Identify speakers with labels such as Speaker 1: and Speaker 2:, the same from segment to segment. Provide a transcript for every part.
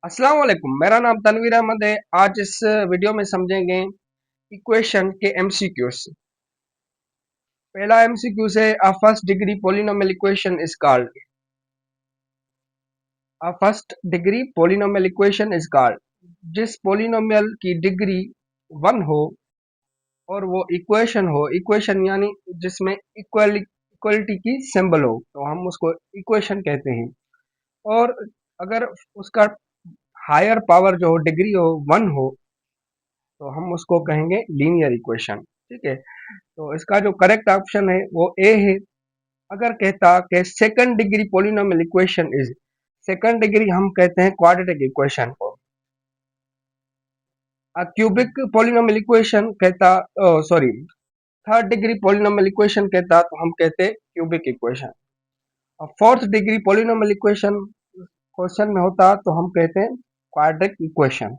Speaker 1: अस्सलाम वालेकुम। मेरा नाम तनवीर अहमद है। आज इस वीडियो में समझेंगे इक्वेशन के एमसीक्यूज। पहला एमसीक्यू है a first degree polynomial equation is called. A first degree polynomial equation is called. जिस पॉलिनोमियल की डिग्री 1 हो और वो इक्वेशन हो, इक्वेशन यानी जिसमें इक्वलिटी की सिंबल हो, तो हम उसको इक्वेशन कहते हैं। और अगर उसका हायर पावर जो डिग्री हो 1 हो, तो हम उसको कहेंगे लीनियर इक्वेशन। ठीक है, तो इसका जो करेक्ट ऑप्शन है वो ए है। अगर कहता कि second degree polynomial equation is, second degree हम कहते हैं क्वाड्रेटिक इक्वेशन को। क्यूबिक पॉलिनोमियल इक्वेशन कहता, sorry, third degree polynomial equation कहता तो हम कहते cubic equation. Fourth degree polynomial equation question में होता तो हम कहते हैं क्वाड्रेटिक इक्वेशन।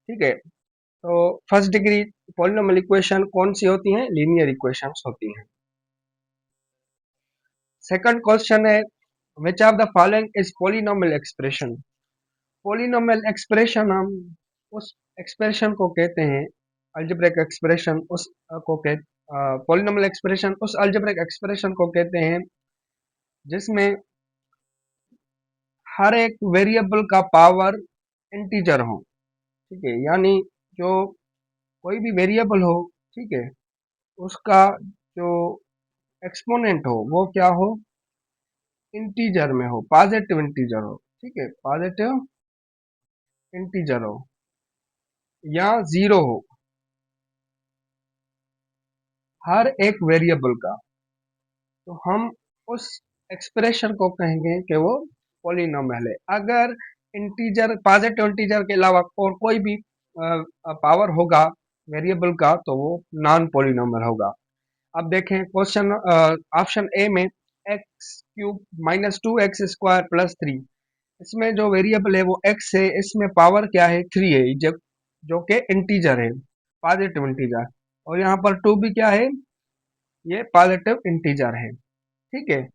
Speaker 1: ठीक है, तो फर्स्ट डिग्री पॉलिनोमियल इक्वेशन कौन सी होती हैं? लीनियर इक्वेशंस होती हैं। सेकंड क्वेश्चन है which of the following is polynomial expression. Polynomial expression हम उस एक्सप्रेशन को कहते हैं, अलजेब्रिक एक्सप्रेशन उस को कहते, पॉलिनोमियल एक्सप्रेशन उस अलजेब्रिक एक्सप्रेशन को कहते हैं जिसमें हर एक वेरिएबल का पावर इंटीजर हो। ठीक है, यानी जो कोई भी वेरिएबल हो, ठीक है, उसका जो एक्सपोनेंट हो वो क्या हो? इंटीजर में हो, पॉजिटिव इंटीजर हो। ठीक है, पॉजिटिव इंटीजर हो या जीरो हो, हर एक वेरिएबल का, तो हम उस एक्सप्रेशन को कहेंगे कि वो पॉलिनोमियल है। अगर इंटीजर, पॉजिटिव इंटीजर के अलावा और कोई भी पावर होगा वेरिएबल का, तो वो नॉन पॉलिनोमियल होगा। अब देखें क्वेश्चन, ऑप्शन ए में x cube minus 2x² plus 3, इसमें जो वेरिएबल है वो x है, इसमें पावर क्या है? 3 है, जो कि इंटीजर है, पॉजिटिव इंटीजर। और यहाँ पर 2 भी क्या है? ये पॉजिटिव इंटीजर है। ठीक है,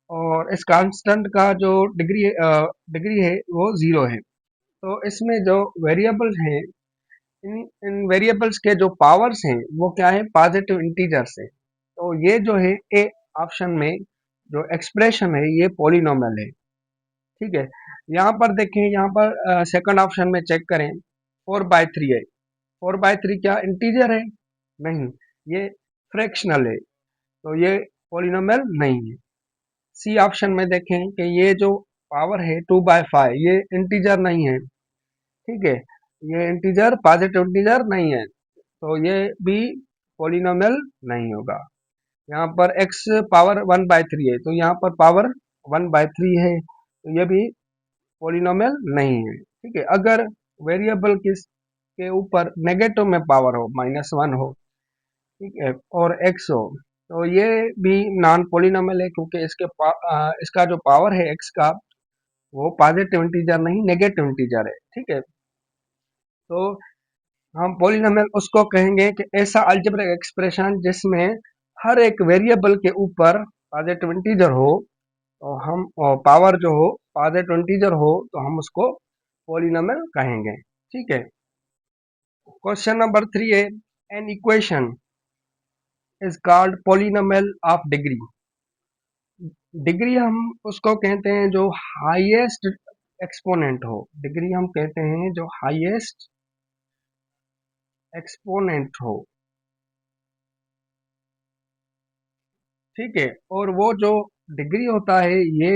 Speaker 1: और इस कांस्टेंट का जो डिग्री है वो 0 है। तो इसमें जो वेरिएबल्स हैं, इन इन वेरिएबल्स के जो पावर्स हैं वो क्या है? पॉजिटिव इंटीजर्स है। तो ये जो है ए ऑप्शन में जो एक्सप्रेशन है ये पॉलिनोमियल है। ठीक है, यहाँ पर देखें, यहाँ पर सेकंड ऑप्शन में चेक करें, 4/3 है। 4/3 क्या इंटीजर है? नहीं, ये फ्रैक्शनल है, तो ये पॉलिनोमियल नहीं है। सी ऑप्शन में देखें कि ये जो पावर है 2/5, ये इंटीजर नहीं है। ठीक है, ये इंटीजर, पॉजिटिव इंटीजर नहीं है, तो ये भी पॉलिनोमियल नहीं होगा। यहाँ पर x पावर 1/3 है, तो यहाँ पर पावर 1/3 है, तो ये भी पॉलिनोमियल नहीं है। ठीक है, अगर वेरिएबल किस के ऊपर नेगेटिव में पावर हो, -1 हो, ठीक है, और x हो, तो ये भी नॉन पॉलिनोमियल है, क्योंकि इसका जो पावर है x का, वो पॉजिटिव इंटीजर नहीं, नेगेटिव इंटीजर है। ठीक है, तो हम पॉलिनोमियल उसको कहेंगे कि ऐसा अलजेब्रिक एक्सप्रेशन जिसमें हर एक वेरिएबल के ऊपर पॉजिटिव इंटीजर हो, तो हम पावर जो हो पॉजिटिव इंटीजर हो, तो हम उसको पॉलिनोमियल कहेंगे। ठीक है, क्वेश्चन नंबर 3 है an equation is called polynomial of degree. Degree हम उसको कहते हैं जो हाईएस्ट एक्सपोनेंट हो। डिग्री हम कहते हैं जो हाईएस्ट एक्सपोनेंट हो। ठीक है, और वो जो डिग्री होता है, ये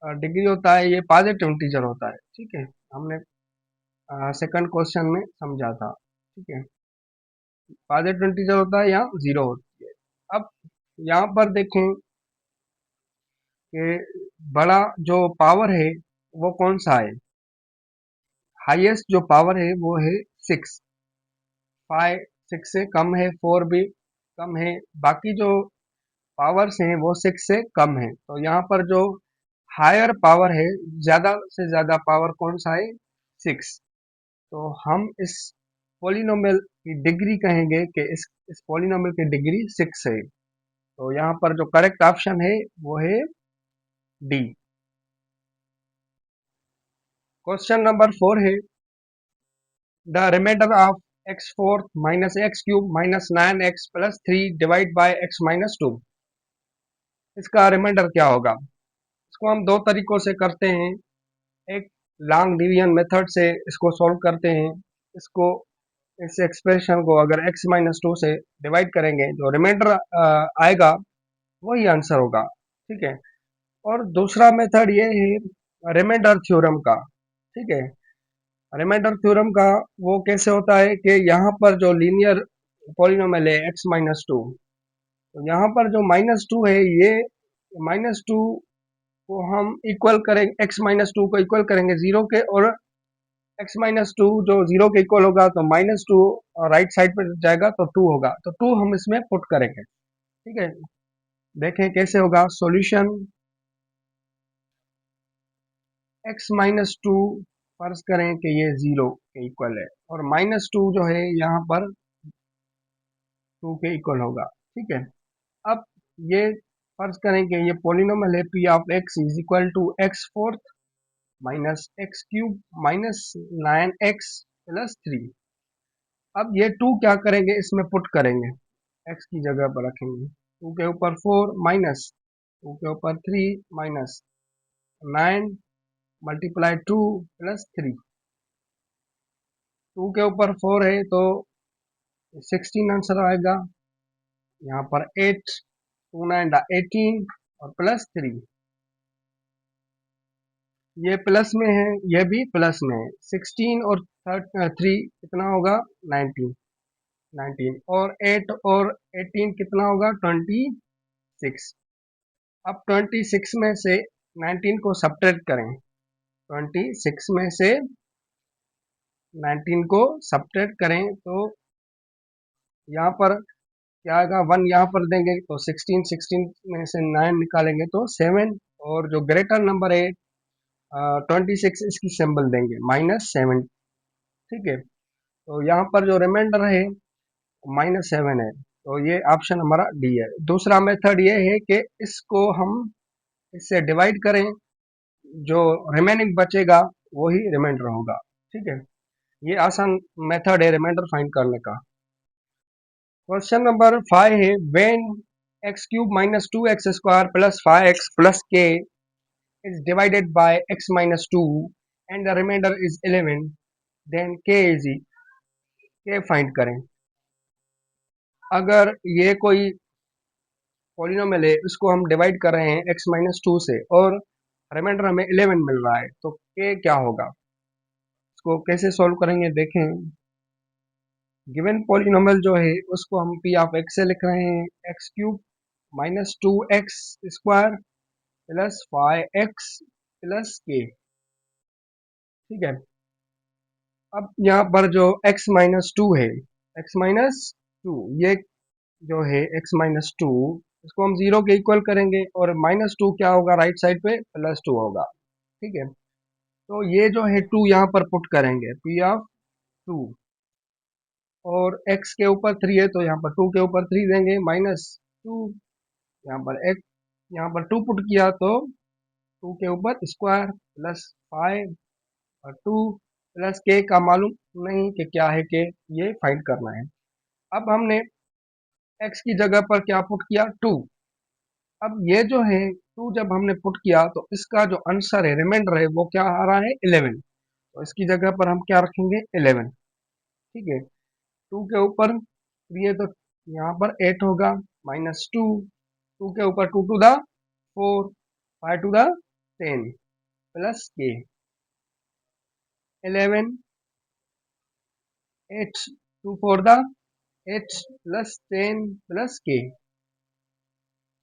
Speaker 1: डिग्री होता है, ये पॉजिटिव इंटीजर होता है। ठीक है, हमने सेकंड क्वेश्चन में समझा था। ठीक है, पॉजिटिव इंटीजर होता है या जीरो होती है। अब यहाँ पर देखें कि बड़ा जो पावर है वो कौन सा है? हाईएस्ट जो पावर है वो है 6। 5 6 से कम है, 4 भी कम है, बाकी जो पावर्स हैं वो 6 से कम है। तो यहाँ पर जो हायर पावर है, ज्यादा से ज्यादा पावर कौन सा है? 6। तो हम इस पॉलिनोमियल की डिग्री कहेंगे कि इस पॉलिनोमियल की डिग्री 6 है। तो यहाँ पर जो करेक्ट ऑप्शन है वो है डी। क्वेश्चन नंबर 4 है the remainder of x fourth minus x cube minus 9x plus 3 divide by x minus 2। इसका रिमाइंडर क्या होगा? इसको हम दो तरीकों से करते हैं। एक लॉन्ग डिवीजन मेथड से इसको सॉल्व करते हैं। इसको इस एक्सप्रेशन को अगर x माइनस 2 से डिवाइड करेंगे जो रिमाइंडर आएगा वही आंसर होगा। ठीक है। और दूसरा मेथड ये है रिमाइंडर थ्योरम का। ठीक है। रिमाइंडर थ्योरम का वो कैसे होता है कि यहाँ पर जो लीनियर पॉलिनोमियल है x माइनस 2, तो यहाँ पर जो माइनस 2 है ये माइनस 2 को हम इक्वल करेंगे, x माइनस 2 को इक्वल करेंगे जीरो के, और x माइनस 2 जो जीरो के इक्वल होगा तो माइनस 2 राइट साइड पर जाएगा तो 2 होगा, तो 2 हम इसमें पुट करेंगे। ठीक है। देखें कैसे होगा सॉल्यूशन। x माइनस 2 फर्ज करें कि ये जीरो के इक्वल है और माइनस 2 जो है यहाँ पर 2 के इक्वल होगा। ठीक है। अब ये फर्ज करें कि ये पॉलिनोमियल है p of x is equal to x fourth minus x cube minus 9x plus 3। अब ये 2 क्या करेंगे, इसमें पुट करेंगे, x की जगह पर रखेंगे। 2 के ऊपर 4 माइनस 2 के ऊपर 3 माइनस 9 मल्टीप्लाई 2 प्लस 3। 2 के ऊपर 4 है तो 16 आंसर आएगा। यहाँ पर 8 2 9 18 और प्लस 3, ये प्लस में है, ये भी प्लस में है। 16 और 3 कितना होगा 19, 19 और 8 और 18 कितना होगा 26। अब 26 में से 19 को सब्ट्रैक्ट करें, 26 में से 19 को सब्ट्रैक्ट करें तो यहाँ पर क्या आएगा, 1 यहाँ पर देंगे तो 16, 16 में से 9 निकालेंगे तो 7, और जो ग्रेटर नंबर है 26 इसकी सिंबल देंगे -7। ठीक है। तो यहाँ पर जो रिमाइंडर है -7 है, तो ये ऑप्शन हमारा डी है। दूसरा मेथड ये है कि इसको हम इससे डिवाइड करें, जो रिमेनिंग बचेगा वही रिमाइंडर होगा। ठीक है। ये आसान मेथड है रिमाइंडर फाइंड करने का। क्वेश्चन नंबर 5 है when x cube minus 2x square plus 5x plus k is divided by x minus 2 and the remainder is 11, then k is k find करें। अगर ये कोई पॉलिनोमियल है इसको हम डिवाइड कर रहे हैं x माइनस 2 से और रिमाइंडर हमें 11 मिल रहा है, तो k क्या होगा, इसको कैसे सॉल्व करेंगे देखें। गिवन पॉलिनोमियल जो है उसको हम p ऑफ x से लिख रहे हैं x cube minus 2x square plus 5x plus k। ठीक है। अब यहाँ पर जो x माइनस 2 है, x माइनस 2 ये जो है x माइनस 2, इसको हम जीरो के इक्वल करेंगे और माइनस 2 क्या होगा राइट साइड पे प्लस 2 होगा। ठीक है। तो ये जो है 2 यहाँ पर पुट करेंगे p ऑफ 2, और x के ऊपर 3 है तो यहाँ पर 2 के ऊपर 3 देंगे माइनस 2, यहाँ पर x, यहाँ पर 2 पुट किया तो 2 के ऊपर स्क्वायर प्लस 5 और 2 प्लस k का मालूम नहीं कि क्या है के, ये फाइंड करना है। अब हमने x की जगह पर क्या पुट किया 2। अब ये जो है 2 जब हमने पुट किया तो इसका जो आंसर है रिमाइंडर है वो क्या आ रहा है 11, तो इसकी जगह पर हम क्या रखेंगे 11। ठीक है। 2 के ऊपर 3 है तो यहाँ पर 8 होगा माइनस 2, 2 के ऊपर 2 to the 4 5 to the 10 plus के 11 8 2 4 द 8 प्लस 10 प्लस के,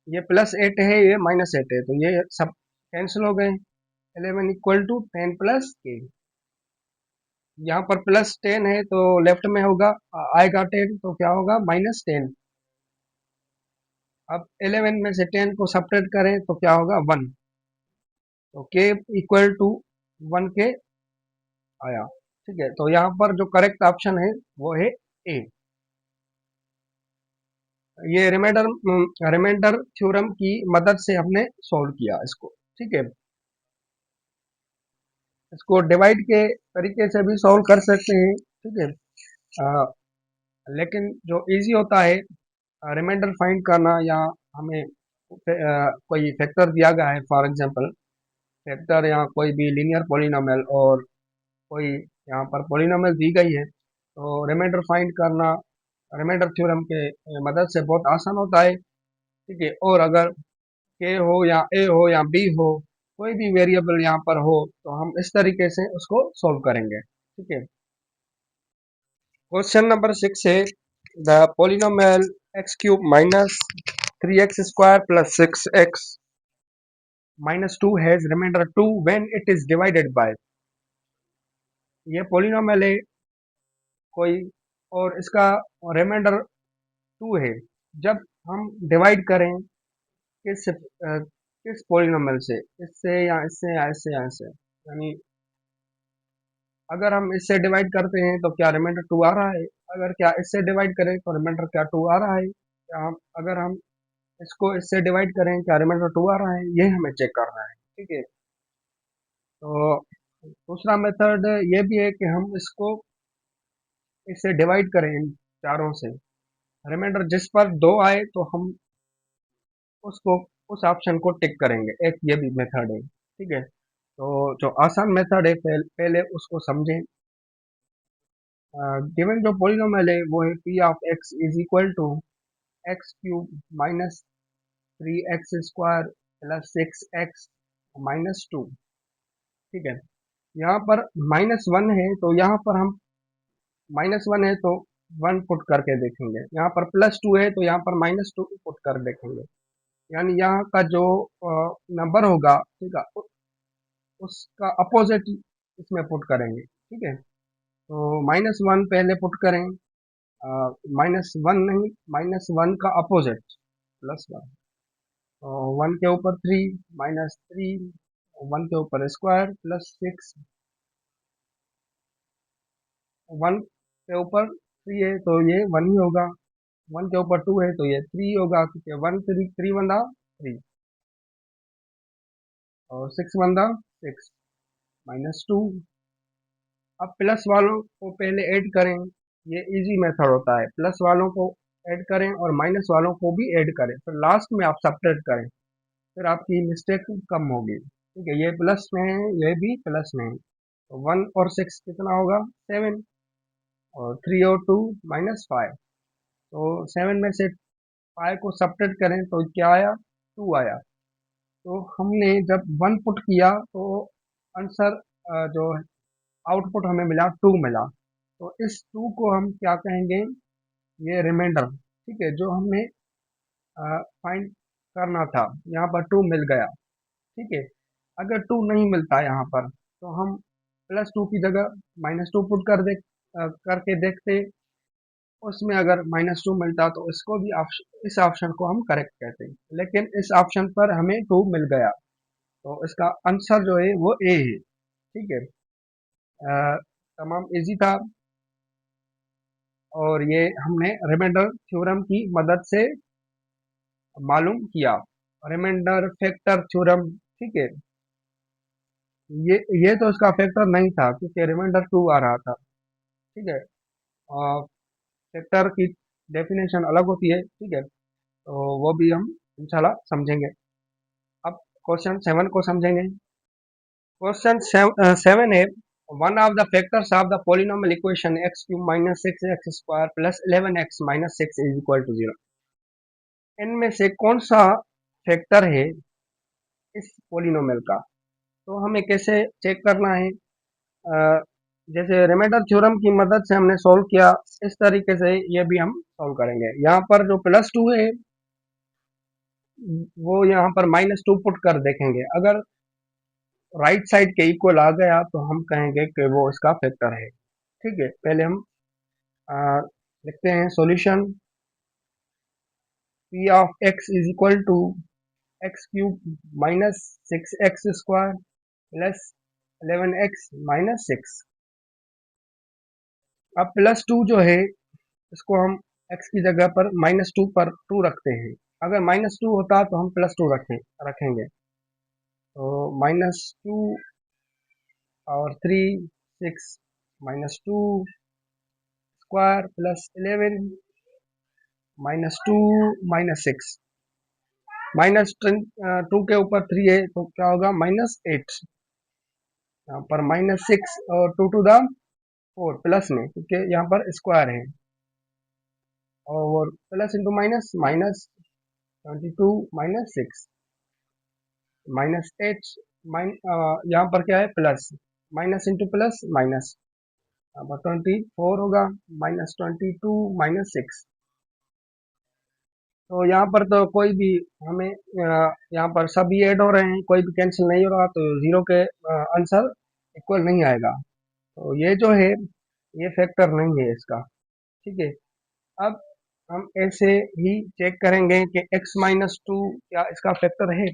Speaker 1: ये प्लस 8 है ये माइनस 8 है तो ये सब कैंसिल हो गए। 11 इक्वल टू 10 प्लस के, यहाँ पर प्लस 10 है तो लेफ्ट में होगा आएगा 10 तो क्या होगा -10। अब 11 में से 10 को सब्ट्रैक्ट करें तो क्या होगा 1, तो के इक्वल टू 1 के आया। ठीक है। तो यहाँ पर जो करेक्ट ऑप्शन है वो है ए। ये रिमाइंडर थ्योरम की मदद से हमने सॉल्व किया इसको। ठीक है। इसको डिवाइड के तरीके से भी सॉल्व कर सकते हैं, ठीक है। अ, लेकिन जो इजी होता है रिमाइंडर फाइंड करना, या हमें कोई फैक्टर दिया गया है, फॉर एग्जांपल फैक्टर या कोई भी लीनियर पॉलिनोमियल, और कोई यहाँ पर पॉलिनोमियल दी गई है, तो रिमाइंडर फाइंड करना रिमाइंडर थ्योरम के मदद से बहुत आसान होता है, ठीक है। और अगर के हो या ए हो या बी हो, कोई भी वेरिएबल यहाँ पर हो, तो हम इस तरीके से उसको सॉल्व करेंगे, ठीक है। क्वेश्चन नंबर 6 है the polynomial x cube minus 3x² plus 6x minus 2 has remainder 2 when it is divided by. ये पोलिनोमियल है कोई, और इसका रिमाइंडर 2 है जब हम डिवाइड करें किस पोलिनोमियल से, इससे या इससे या इससे या इससे, यानी अगर हम इससे डिवाइड करते हैं तो क्या रिमाइंडर 2 आ रहा है, अगर क्या इससे डिवाइड करें तो रिमाइंडर क्या 2 आ रहा है, या हम अगर हम इसको इससे डिवाइड करें क्या रिमाइंडर 2 आ रहा है, ये हमें चेक करना है, ठीक है। तो दूसरा मेथड ये भी है कि हम इसको इससे डिवाइड करें इन चारों से, रिमाइंडर जिस पर 2 आए तो हम उसको उस ऑप्शन को टिक करेंगे, एक ये भी मेथड है, ठीक है। तो जो आसान मेथड है पहले उसको समझें। गिवन जो पॉलिनोमियल है वो है p of x is equal to x cube minus 3x² plus 6x minus 2, ठीक है। यहाँ पर -1 है तो यहाँ पर हम -1 है तो 1 पुट करके देखेंगे, यहाँ पर +2 है तो यहाँ पर -2 पुट कर देखेंगे, यानी यहाँ का जो नंबर होगा, ठीक है, उसका अपोजिट इसमें पुट करेंगे, ठीक है। तो -1 पहले पुट करें, -1 नहीं, -1 का अपोजिट +1, तो 1 के ऊपर 3 -3, 1 के ऊपर स्क्वायर प्लस 6, 1 के ऊपर 3 है तो ये 1 ही होगा, 1 के ऊपर 2 है तो ये 3 होगा, क्योंकि 1 3 3 बंदा 3, और 6 बंदा 6 -2। अब प्लस वालों को पहले ऐड करें, ये इजी मेथड होता है, प्लस वालों को ऐड करें और माइनस वालों को भी ऐड करें, फिर लास्ट में आप सब्ट्रैक्ट करें, फिर आपकी मिस्टेक कम होगी, ठीक है। ये प्लस में है, ये भी प्लस में है, तो 1 और 6 कितना होगा 7, और 3 और 2 -5, तो 7 में से 5 को सब्ट्रैक्ट करें तो क्या आया 2 आया, तो हमने जब 1 पुट किया तो आंसर जो आउटपुट हमें मिला 2 मिला, तो इस 2 को हम क्या कहेंगे, ये रिमाइंडर, ठीक है, जो हमें फाइंड करना था, यहाँ पर 2 मिल गया, ठीक है। अगर 2 नहीं मिलता यहाँ पर तो हम +2 की जगह -2 पुट करके देखते, उसमें अगर -2 मिलता तो इसको भी इस ऑप्शन को हम करेक्ट कहते हैं, लेकिन इस ऑप्शन पर हमें 2 मिल गया, तो इसका आंसर जो है वो ए है, ठीक है। तमाम इजी था, और ये हमने रिमाइंडर थ्योरम की मदद से मालूम किया, रिमाइंडर फैक्टर थ्योरम, ठीक है। ये तो इसका फैक्टर नहीं था क्योंकि रिमाइंडर 2 आ रहा था, ठीक है। फैक्टर की डेफिनेशन अलग होती है, ठीक है, तो वो भी हम इंशाल्लाह समझेंगे। अब क्वेश्चन 7 को समझेंगे। क्वेश्चन 7 है one of the factors of the polynomial equation x cube minus 6x² plus 11x minus 6 is equal to 0, इनमें से कौन सा फैक्टर है इस पॉलिनोमियल का। तो हमें कैसे चेक करना है, अ, जैसे रिमाइंडर थ्योरम की मदद से हमने सॉल्व किया, इस तरीके से ये भी हम सॉल्व करेंगे। यहाँ पर जो +2 है वो यहाँ पर -2 पुट कर देखेंगे, अगर राइट साइड के इक्वल आ गया तो हम कहेंगे कि वो इसका फैक्टर है, ठीक है। पहले हम आ, लिखते हैं solution, p of x is equal to x cube minus 6x² plus 11x minus 6। अब +2 जो है इसको हम x की जगह पर -2 पर 2 रखते हैं, अगर -2 होता तो हम +2 रखेंगे, तो -2 और 3 6 -2 स्क्वायर प्लस 11 -2 -6 -2 के ऊपर 3 है तो क्या होगा -8। यहाँ पर -6 और 2 टू द 4 प्लस में, क्योंकि यहाँ पर स्क्वायर है, और प्लस इंटू माइनस, -22 -6 -8 यहाँ पर क्या है plus, minus into plus minus, यहाँ पर 24 होगा, -22 -6। तो यहाँ पर तो कोई भी हमें यहाँ पर सभी ऐड हो रहे हैं, कोई भी कैंसिल नहीं हो रहा, तो जीरो के आंसर इक्वल नहीं आएगा। तो ये जो है ये फैक्टर नहीं है इसका। ठीक है, अब हम ऐसे ही चेक करेंगे कि x-2 क्या इसका फैक्टर है।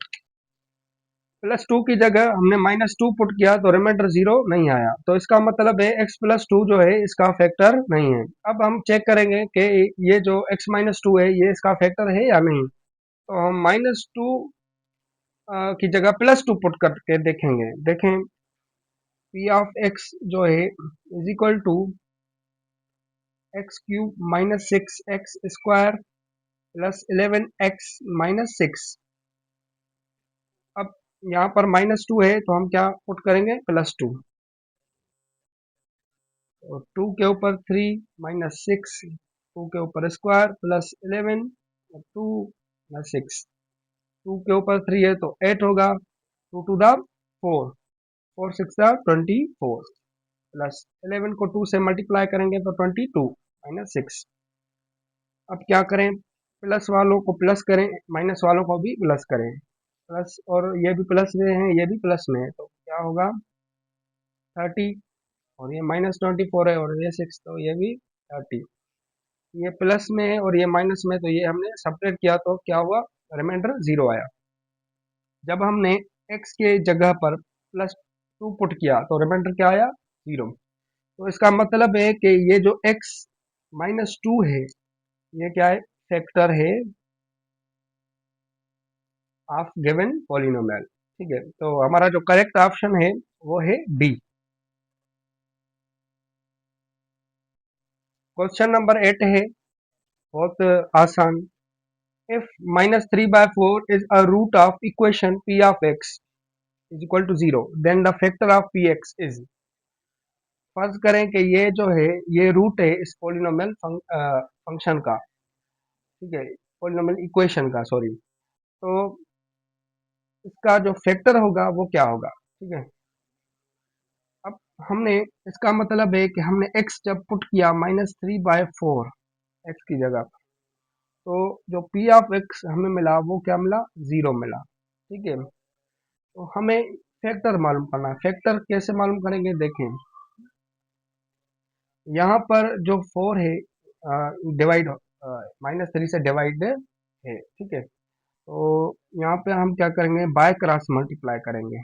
Speaker 1: +2 की जगह हमने -2 पुट किया तो रिमाइंडर 0 नहीं आया, तो इसका मतलब है x+2 जो है इसका फैक्टर नहीं है। अब हम चेक करेंगे कि ये जो x-2 है ये इसका फैक्टर है या नहीं। तो हम -2 की जगह +2 पुट करके देखेंगे। देखें, p ऑफ x जो है is equal to x³ -6x square plus 11x -6। अब यहाँ पर -2 है तो हम क्या पुट करेंगे, +2, और 2 के ऊपर 3 -6, 2 के ऊपर स्क्वायर प्लस 11 और 2 -6, 2 के ऊपर 3 है तो 8 होगा, 2 टू द 4, 4 6 24 प्लस 11 को 2 से मल्टीप्लाई करेंगे तो 22 -6। अब क्या करें, प्लस वालों को प्लस करें, माइनस वालों को भी प्लस करें, प्लस, और ये भी प्लस में है ये भी प्लस में है तो क्या होगा 30, और ये -24 है और ये 6 तो ये भी 30। ये प्लस में है और ये माइनस में, तो ये हमने सब्ट्रैक्ट किया तो क्या हुआ, रिमाइंडर 0 आया। जब हमने x के जगह पर +2 पुट किया तो रिमाइंडर क्या आया, 0। तो इसका मतलब है कि ये जो x-2 है ये क्या है, फैक्टर है ऑफ गिवन पॉलिनोमियल। ठीक है, तो हमारा जो करेक्ट ऑप्शन है वो है डी। क्वेश्चन नंबर 8 है, बहुत आसान। If -3/4 is a root of equation p of x is equal to 0, then the factor of px is। फर्ज करें कि ये जो है ये रूट है इस पोलिनोमियल फंक्शन का, ठीक है, पोलिनोमियल इक्वेशन का, सॉरी। तो इसका जो फैक्टर होगा वो क्या होगा, ठीक है। अब हमने, इसका मतलब है कि हमने x जब पुट किया -3/4 x की जगह, तो जो p ऑफ x हमें मिला वो क्या मिला, 0 मिला। ठीक है, तो हमें फैक्टर मालूम करना है। फैक्टर कैसे मालूम करेंगे, देखें यहाँ पर जो 4 है डिवाइड, -3 से डिवाइड है, ठीक है। तो यहाँ पे हम क्या करेंगे, बाय क्रॉस मल्टीप्लाई करेंगे।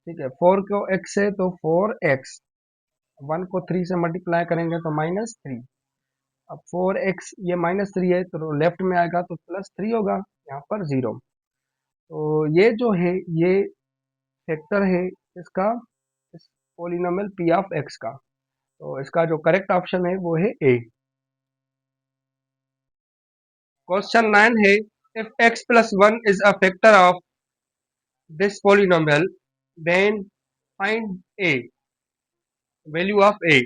Speaker 1: ठीक है, 4 को x से तो 4x, 1 को 3 से मल्टीप्लाई करेंगे तो -3। अब 4x ये -3 है तो लेफ्ट में आएगा तो +3 होगा, यहाँ पर 0। तो ये जो है ये फैक्टर है इसका, इस पोलिनोमियल p ऑफ x का। तो इसका जो करेक्ट ऑप्शन है वो है ए। क्वेश्चन 9 है, if x+1 is a factor of this polynomial then find a value of a।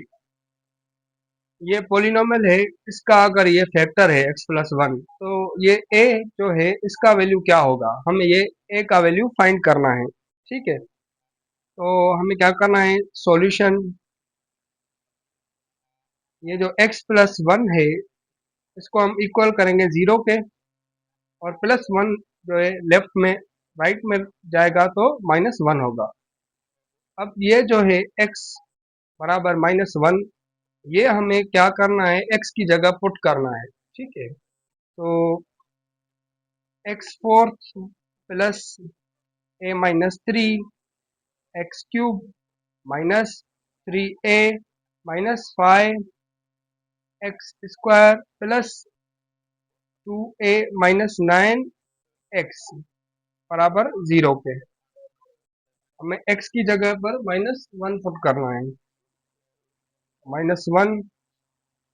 Speaker 1: ये पोलिनोमियल है, इसका अगर ये फैक्टर है x+1 तो ये a जो है इसका वैल्यू क्या होगा, हमें ये a का वैल्यू फाइंड करना है। ठीक है, तो हमें क्या करना है, सॉल्यूशन, ये जो x+1 है इसको हम इक्वल करेंगे 0 के, और +1 जो है लेफ्ट में, राइट में जाएगा तो -1 होगा। अब ये जो है x बराबर -1, ये हमें क्या करना है, x की जगह पुट करना है। ठीक है, तो x4 plus a-3 x³ -3a -5 x square plus 2a -9 x बराबर 0 पे। हमें x की जगह पर -1 पुट करना है। -1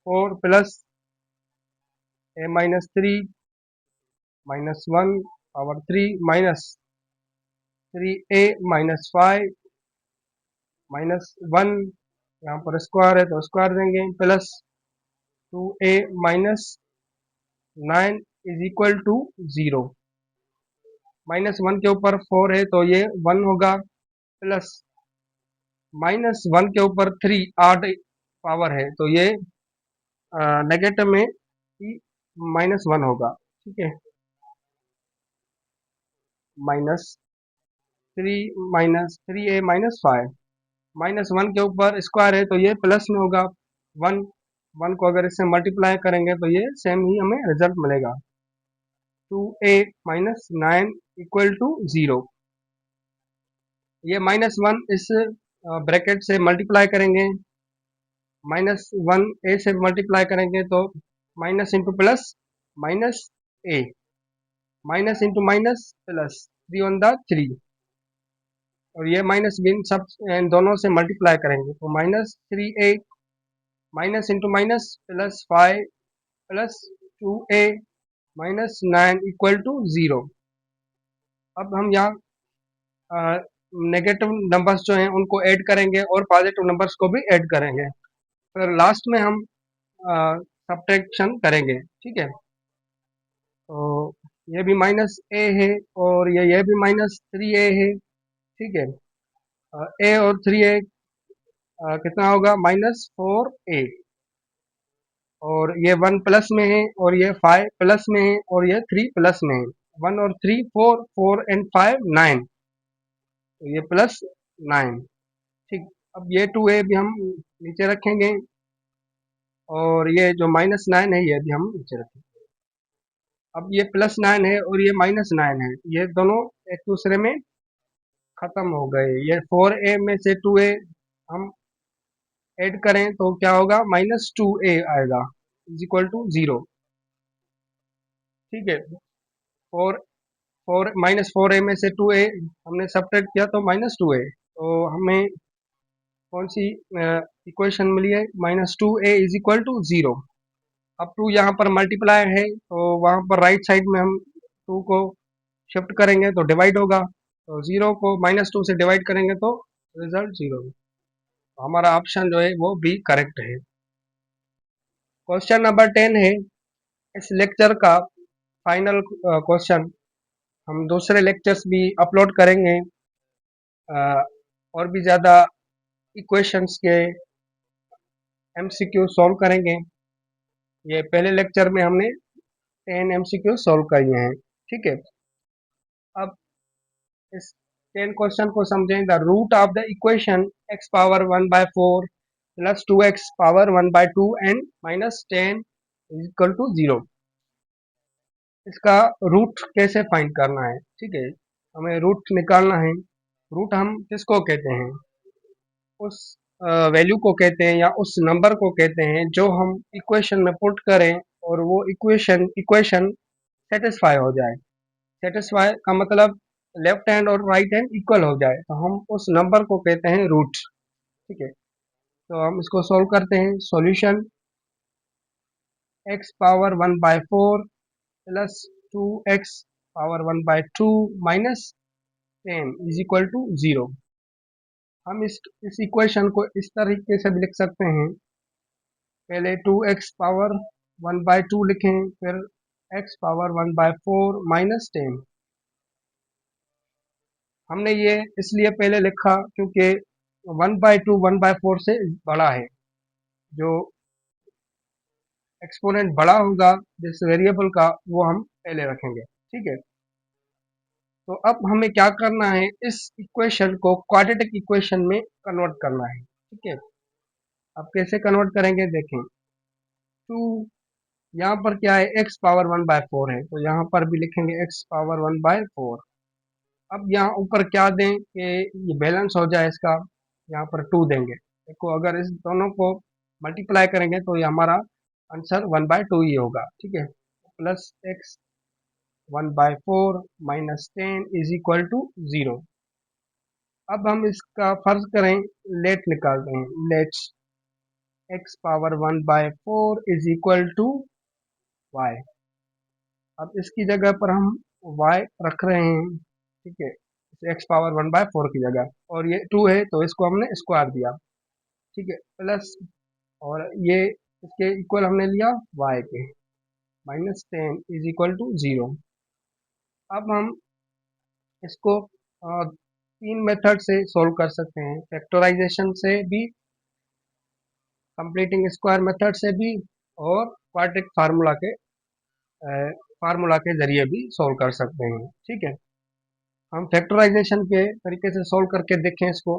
Speaker 1: 4 plus a-3 -1 power 3 minus 3a-5 -1, यहाँ पर स्क्वायर है तो स्क्वायर देंगे, plus 2a minus 9 is equal to 0। -1 के ऊपर 4 है तो ये 1 होगा, प्लस -1 के ऊपर 3 8 पावर है तो ये नेगेटिव में -1 होगा। ठीक है, -3 -3a-5 -1 के ऊपर स्क्वायर है तो ये प्लस में होगा, 1 1 को अगर इससे मल्टीप्लाई करेंगे तो ये सेम ही हमें रिजल्ट मिलेगा, 2a माइनस 9 इक्वल टू 0। ये -1 इस ब्रैकेट से मल्टीप्लाई करेंगे, -1 ए से मल्टीप्लाई करेंगे तो minus into plus minus A, minus into minus plus, 3 on the 3, और ये माइनस बिन सब इन दोनों से मल्टीप्लाई करेंगे तो -3a minus into minus plus 5 plus 2a minus 9 equal to 0। अब हम यहाँ नेगेटिव नंबर्स जो हैं उनको ऐड करेंगे और पॉजिटिव नंबर्स को भी ऐड करेंगे, फिर लास्ट में हम सब्ट्रैक्शन करेंगे। ठीक है, तो ये भी -a है और ये भी -3a है। ठीक है, a और 3a कितना होगा, -4a, और ये 1 प्लस में है और ये 5 प्लस में है और ये 3 प्लस में है, 1 और 3 4, 4 एंड 5 9, तो ये प्लस 9। ठीक, अब ये 2a भी हम नीचे रखेंगे और ये जो -9 है ये भी हम नीचे रखेंगे। अब ये +9 है और ये -9 है, ये दोनों एक दूसरे में खत्म हो गए। ये 4a में से 2a हम ऐड करें तो क्या होगा, -2a आएगा इज इक्वल टू 0। ठीक है, 4 4 -4a में से 2a हमने सब्ट्रैक्ट किया तो -2a, तो हमें कौन सी इक्वेशन मिली है, -2a इज इक्वल टू 0। अब 2 यहाँ पर मल्टीप्लाई है तो वहाँ पर राइट साइड में हम 2 को शिफ्ट करेंगे तो डिवाइड होगा, तो 0 को -2 से डिवाइड करेंगे तो रिजल्ट 0। तो हमारा ऑप्शन जो है वो बी करेक्ट है। क्वेश्चन नंबर 10 है इस लेक्चर का फाइनल क्वेश्चन। हम दूसरे लेक्चर्स भी अपलोड करेंगे और भी ज़्यादा इक्वेशंस के एमसीक्यू सॉल्व करेंगे। ये पहले लेक्चर में हमने 10 एमसीक्यू सॉल्व किए हैं। ठीक है, अब इस 10 क्वेश्चन को समझें। The root of the equation x power 1/4 plus 2x power 1/2 and -10 is equal to 0। इसका रूट कैसे फाइंड करना है। ठीक है, हमें रूट निकालना है। रूट हम किसको कहते हैं, उस वैल्यू को कहते हैं या उस नंबर को कहते हैं जो हम इक्वेशन में पुट करें और वो इक्वेशन इक्वेशन सेटिस्फाई हो जाए। सेटिस्फाई का मतलब लेफ्ट हैंड और राइट हैंड इक्वल हो जाए, तो हम उस नंबर को कहते हैं रूट। ठीक है, तो हम इसको सॉल्व करते हैं। Solution x power 1/4 plus 2x power 1/2 minus 10 is equal to 0। हम इस इक्वेशन को इस तरीके से भी लिख सकते हैं, पहले 2x पावर 1/2 लिखें, फिर x पावर 1/4 माइनस 10। हमने ये इसलिए पहले लिखा क्योंकि 1/2 1/4 से बड़ा है। जो एक्सपोनेंट बड़ा होगा जिस वेरिएबल का, वो हम पहले रखेंगे। ठीक है, तो अब हमें क्या करना है, इस इक्वेशन को क्वाड्रेटिक इक्वेशन में कन्वर्ट करना है। ठीक है, अब कैसे कन्वर्ट करेंगे देखें। 2 यहाँ पर क्या है, x पावर 1/4 है तो यहाँ पर भी लिखेंगे x पावर 1/4। अब यहाँ ऊपर क्या दें कि ये बैलेंस हो जाए इसका, यहाँ पर 2 देंगे। देखो अगर इस दोनों को मल्टीप्लाई करेंगे तो ये हमारा आंसर 1/2 ही होगा। ठीक है, plus x 1/4 minus 10 is equal to 0। अब हम इसका फर्ज करें, लेट निकालते हैं। Let x power 1/4 is equal to y। अब इसकी जगह पर हम y रख रहे हैं, ठीक है, x पावर 1/4 की जगह, और ये 2 है तो इसको हमने स्क्वायर दिया, ठीक है, प्लस, और ये इसके इक्वल हमने लिया y के, -10 इज इक्वल टू 0। अब हम इसको तीन मेथड से सोल्व कर सकते हैं, फैक्टराइजेशन से भी, कंप्लीटिंग स्क्वायर मेथड से भी, और क्वाड्रेटिक फार्मूला के जरिए भी सोल्व कर सकते हैं, ठीक है। हम फैक्टराइजेशन के तरीके से सोल्व करके देखें इसको।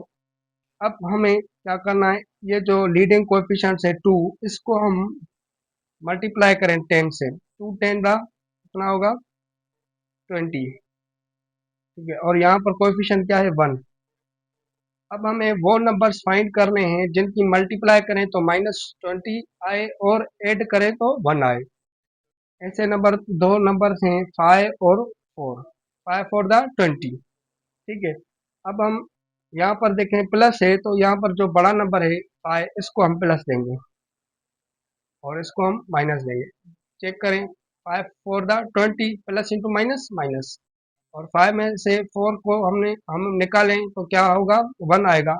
Speaker 1: अब हमें क्या करना है, ये जो लीडिंग कोएफिशिएंट है 2, इसको हम मल्टीप्लाई करें 10 से, 2 10 कितना होगा 20, ठीक है, और यहाँ पर कोएफिशिएंट क्या है 1। अब हमें वो नंबर्स फाइंड करने हैं जिनकी मल्टीप्लाई करें तो -20 आए और ऐड करें तो 1 आए। ऐसे नंबर, दो नंबर्स हैं 5 और 4, 5 फॉर द 20, ठीक है। अब हम यहाँ पर देखें प्लस है तो यहाँ पर जो बड़ा नंबर है 5, इसको हम प्लस देंगे और इसको हम माइनस देंगे। चेक करें, 5 for the 20, plus into minus minus, और 5 में से 4 को हम निकालें तो क्या होगा 1 आएगा,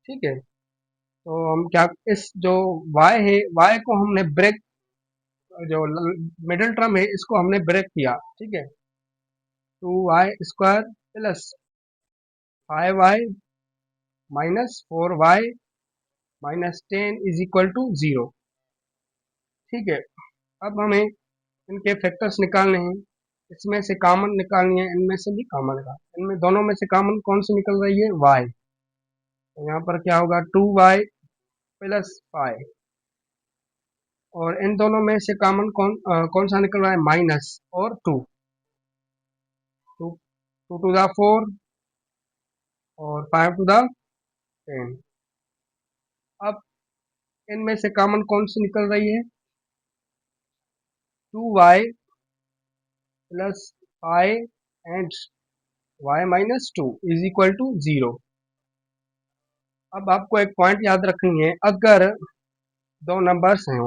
Speaker 1: ठीक है। तो हम क्या, इस जो y है, y को हमने ब्रेक, जो मिडिल टर्म है इसको हमने ब्रेक किया, ठीक है। 2y² plus 5y minus 4y minus 10 is equal to 0, ठीक है। अब हमें इनके फैक्टर्स निकालने हैं, इसमें से कॉमन निकालनी है, इनमें से भी कॉमन का, इनमें दोनों में से कॉमन कौन सी निकल रही है y, तो यहाँ पर क्या होगा 2y प्लस 5, और इन दोनों में से कॉमन कौन सा निकल रहा है माइनस और 2, 2 टू द 4 और 5 टू द 10। अब इनमें से कॉमन कौन सी निकल रही है 2y plus 5 and y minus 2 is equal to 0। अब आपको एक पॉइंट याद रखनी है, अगर दो नंबर्स हैं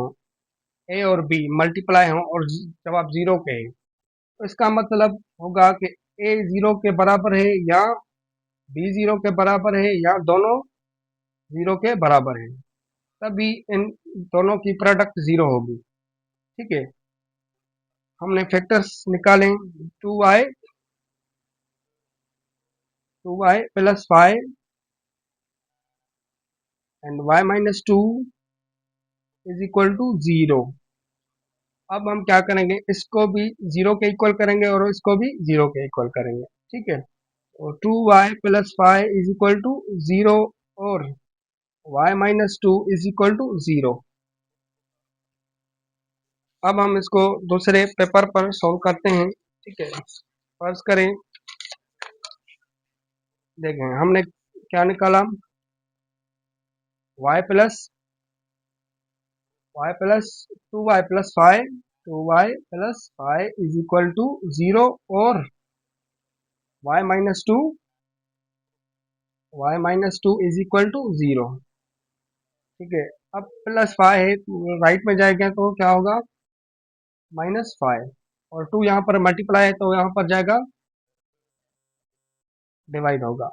Speaker 1: ए और बी मल्टीप्लाई हो और जवाब 0 के है, तो इसका मतलब होगा कि ए 0 के बराबर है या बी 0 के बराबर है या दोनों 0 के बराबर है, तभी इन दोनों की प्रोडक्ट 0 होगी, ठीक है। हमने फैक्टर्स निकालें, 2y plus 5 and y minus 2 is equal to 0। अब हम क्या करेंगे, इसको भी 0 के इक्वल करेंगे और इसको भी 0 के इक्वल करेंगे, ठीक है। और 2y plus 5 is equal to 0 और y minus 2 is equal to 0। अब हम इसको दूसरे पेपर पर सॉल्व करते हैं, ठीक है। फर्ज करें, देखें हमने क्या निकाला, y plus 2y plus 5, 2y plus 5 is equal to 0 और y minus two is equal to 0, ठीक है। अब प्लस 5 है राइट में जाएगा तो क्या होगा -5, और 2 यहाँ पर मल्टीप्लाई है तो यहाँ पर जाएगा डिवाइड होगा,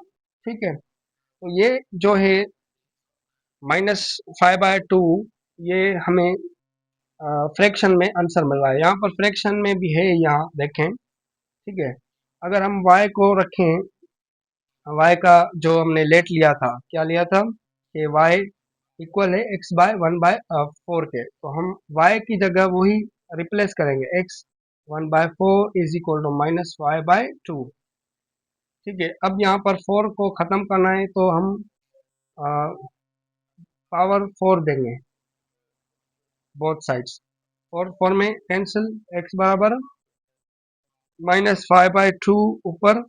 Speaker 1: ठीक है। तो ये जो है -5/2, ये हमें फ्रैक्शन में आंसर मिल रहा है, यहाँ पर फ्रैक्शन में भी है, यहाँ देखें, ठीक है। अगर हम y को रखें, y का जो हमने लेट लिया था, क्या लिया था कि y इक्वल है x/1/4 के, तो हम y की जगह वही रिप्लेस करेंगे, x1/4 is equal to -y/2, ठीक है। अब यहाँ पर 4 को ख़त्म करना है तो हम पावर 4 देंगे बोथ साइड्स, 4 में कैंसिल, x बराबर -5/2 ऊपर।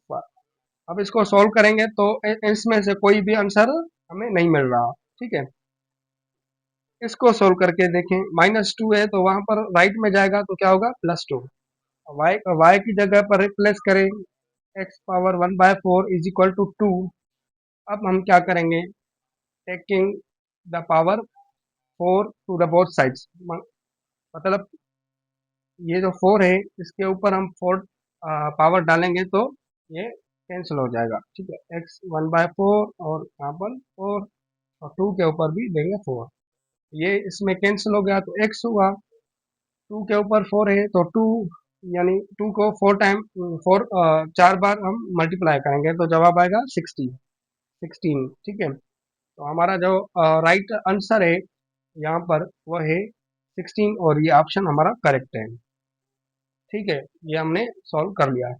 Speaker 1: अब इसको सॉल्व करेंगे तो इसमें से कोई भी आंसर हमें नहीं मिल रहा, ठीक है। इसको सोल्व करके देखें, -2 है तो वहां पर राइट में जाएगा तो क्या होगा +2, y की जगह पर रिप्लेस करें, x power 1/4 is equal to 2। अब हम क्या करेंगे, taking the power 4 to the both sides, मतलब ये जो 4 है इसके ऊपर हम 4 पावर डालेंगे तो ये कैंसिल हो जाएगा, ठीक है। एक्स 1/4 और यहाँ पर 4 और 2 के ऊपर भी देंगे 4, ये इसमें कैंसिल हो गया तो एक्स हुआ। 2 के ऊपर 4 है तो 2, यानी 2 को 4 टाइम 4 4 बार हम मल्टीप्लाई करेंगे तो जवाब आएगा 16, ठीक है। तो हमारा जो राइट आंसर है यहाँ पर वो है 16 और ये ऑप्शन हमारा करेक्ट है, ठीक है। ये हमने सॉल्व कर लिया है।